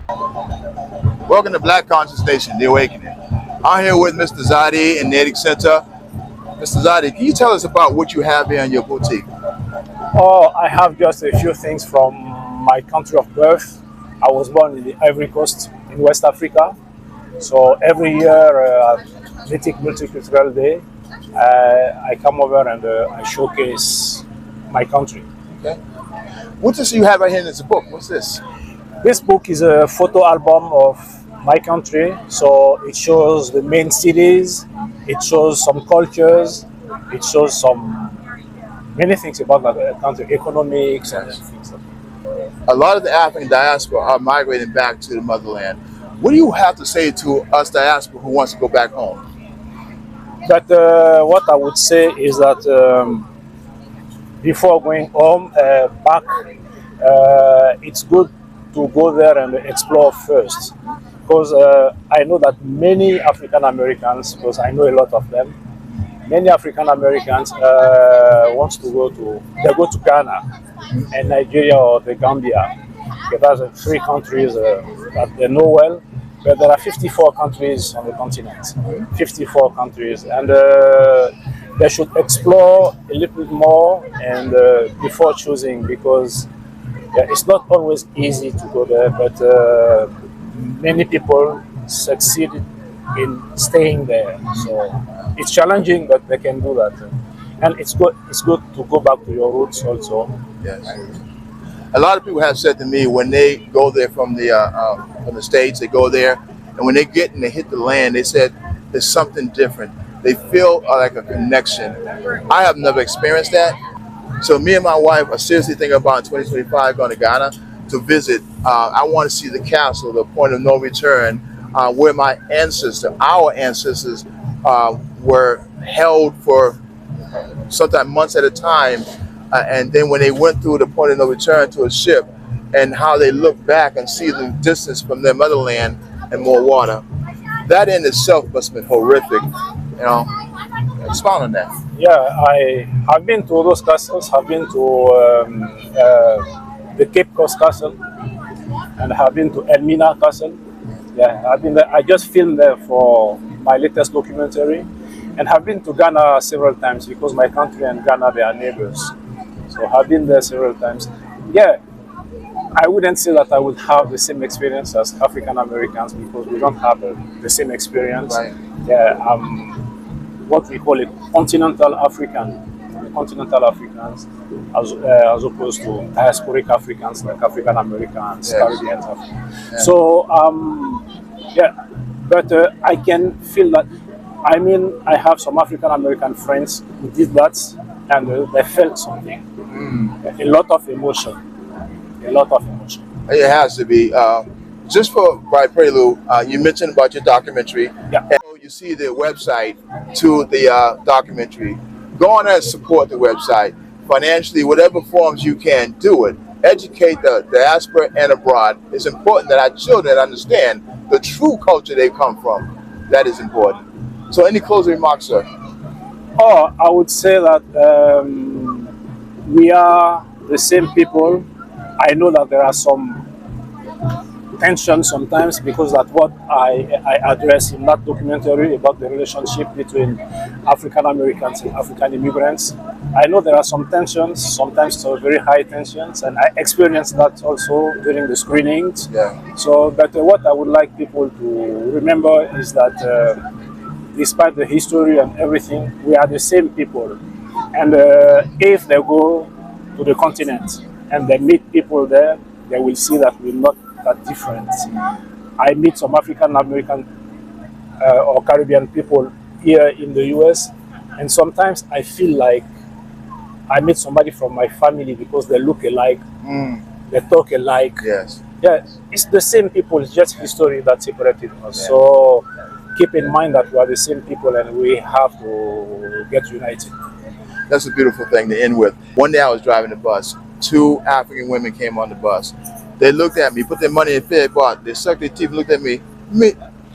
Welcome to Black Conscious Nation, The Awakening. I'm here with Mr. ZADI and Natick Center. Mr. ZADI, can you tell us about what you have here in your boutique? Oh, I have just a few things from my country of birth. I was born in the Ivory Coast in West Africa. So every year, Natick Multicultural Day, I come over and I showcase my country. Okay. What's this you have right here in this book? What's this? This book is a photo album of my country. So it shows the main cities, it shows some cultures, it shows some many things about the country, economics and things like that. A lot of the African diaspora are migrating back to the motherland. What do you have to say to us diaspora who wants to go back home? But what I would say is that before going home, back, it's good to go there and explore first. Because I know that many African Americans, because I know a lot of them, many African Americans want to go to, they go to Ghana and Nigeria or the Gambia. Those are three countries that they know well. But there are 54 countries on the continent, 54 countries, and they should explore a little bit more and before choosing, because it's not always easy to go there, but many people succeed in staying there. So it's challenging, but they can do that, and it's good to go back to your roots also. Yes. A lot of people have said to me when they go there from the States, they go there, and when they get and they hit the land, they said there's something different. They feel like a connection. I have never experienced that. So me and my wife are seriously thinking about 2025 going to Ghana to visit. I want to see the castle, the point of no return, where my ancestors, our ancestors, were held for sometimes months at a time. And then when they went through the point of no return to a ship, and how they look back and see the distance from their motherland and more water, that in itself must have been horrific. You know, expound on that. Yeah, I have been to those castles. Have been to the Cape Coast Castle, and have been to Elmina Castle. Yeah, I've been there. I just filmed there for my latest documentary, and have been to Ghana several times because my country and Ghana, they are neighbors. So I've been there several times. Yeah, I wouldn't say that I would have the same experience as African Americans because we don't have the same experience. Right. Yeah, what we call a continental African, continental Africans, as opposed to diasporic Africans like African Americans, Yes. Caribbean Africans. Yeah. So yeah, but I can feel that. I mean, I have some African American friends who did that, and they felt something. A lot of emotion. A lot of emotion. It has to be. Just for by prelude, you mentioned about your documentary. Yeah. And you see the website to the documentary. Go on and support the website financially, whatever forms you can. Do it. Educate the diaspora and abroad. It's important that our children understand the true culture they come from. That is important. So, any closing remarks, sir? Oh, I would say that we are the same people. I know that there are some tension sometimes because that's what I address in that documentary about the relationship between African Americans and African immigrants. I know there are some tensions, sometimes so very high tensions, and I experienced that also during the screenings. Yeah. So, but what I would like people to remember is that despite the history and everything, we are the same people. And if they go to the continent and they meet people there, they will see that we're not that different. I meet some African American or Caribbean people here in the US, and sometimes I feel like I meet somebody from my family because they look alike, they talk alike. Yes. Yeah, it's the same people, it's just history that separated us. Yeah. So keep in mind that we are the same people and we have to get united. That's a beautiful thing to end with. One day I was driving the bus. Two African women came on the bus. They looked at me, put their money in Fed bar. They sucked their teeth, looked at me.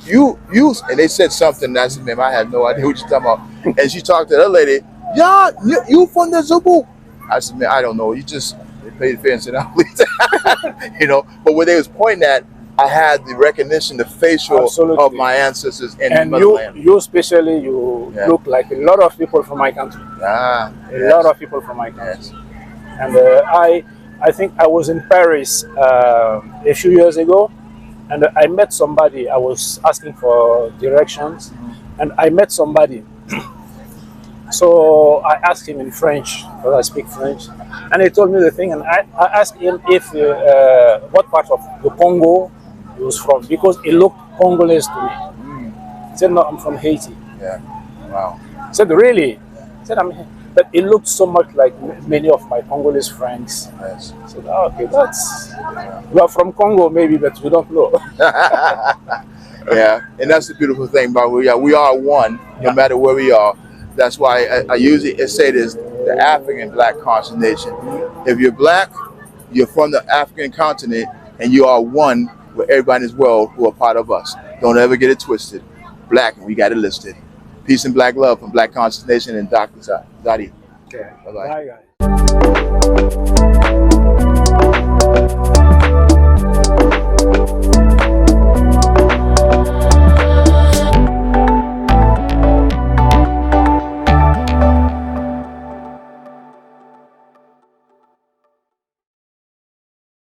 You, and they said something. And I said, ma'am, I had no idea what you're talking about. And she talked to the other lady. Yeah, you from the ZOKOU? I said, man, I don't know. You just, they paid the fare and said, I'll leave that. You know, but what they was pointing at, I had the recognition, the facial Absolutely. of my ancestors in And the you, motherland. you especially, you Yeah. look like a lot of people from my country. Ah, A yes, lot of people from my country. yes. And I think I was in Paris a few years ago, and I met somebody. I was asking for directions, and I met somebody. So I asked him in French, because I speak French, and he told me the thing. And I asked him if what part of the Congo he was from, because he looked Congolese to me. He said, "No, I'm from Haiti." Yeah. Wow. I said, "Really?" He said, but it looked so much like many of my Congolese friends. Yes. I said, "Oh, okay, you are from Congo maybe, but we don't know." Yeah, and that's the beautiful thing about we are one, no Yeah. matter where we are. That's why I usually say this: the African Black Conscious Nation. If you're Black, you're from the African continent, and you are one with everybody in this world who are part of us. Don't ever get it twisted. Black, and we got it listed. Peace and black love from Black Conscious Nation and Dr. ZADI. Okay. Bye-bye. Bye, guys.